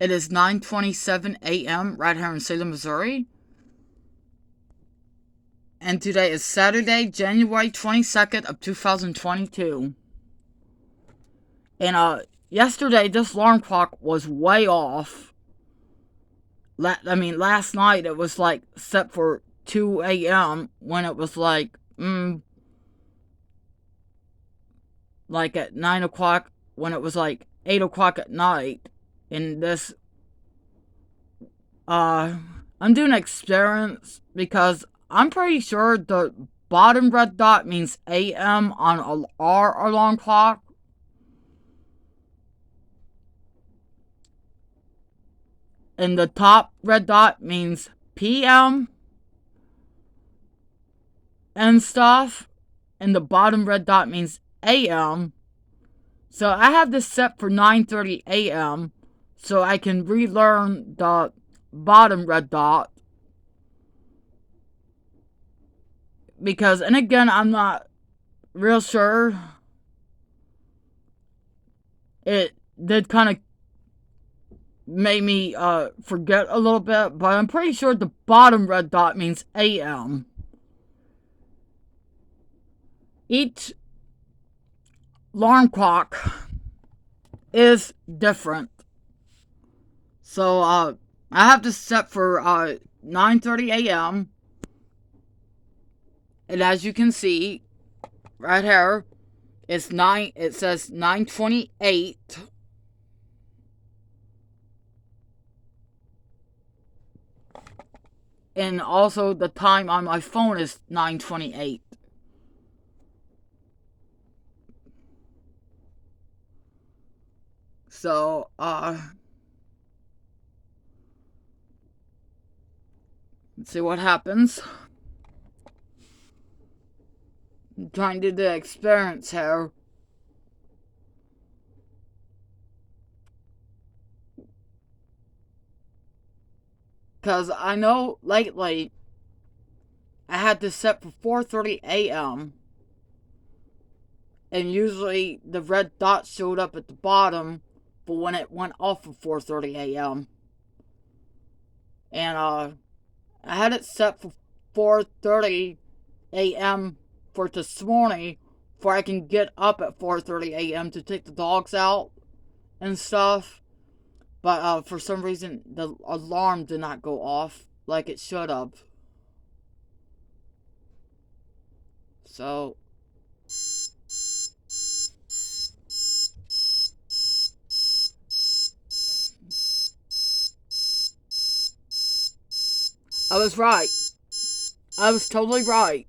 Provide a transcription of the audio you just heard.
It is 9:27 a.m. right here in Salem, Missouri. And today is Saturday, January 22nd of 2022. And yesterday this alarm clock was way off. Last night it was like set for 2 a.m. when it was like at 9 o'clock when it was like 8 o'clock at night. And this I'm doing an experience because I'm pretty sure the bottom red dot means AM on our alarm clock. And the top red dot means PM and stuff. And the bottom red dot means AM. So I have this set for 9:30 a.m. so I can relearn the bottom red dot. Because, and again, I'm not real sure. It did kind of make me forget a little bit, but I'm pretty sure the bottom red dot means AM. Each alarm clock is different. So I have this set for 9:30 a.m. And as you can see right here, it says 9:28. And also the time on my phone is 9:28. So let's see what happens. I'm trying to do the experience here. Because I know lately I had this set for 4:30 a.m. And usually the red dot showed up at the bottom, but when it went off of 4:30 a.m. And I had it set for 4:30 a.m. for this morning, for I can get up at 4:30 a.m. to take the dogs out and stuff. But for some reason the alarm did not go off like it should have. So I was right. I was totally right.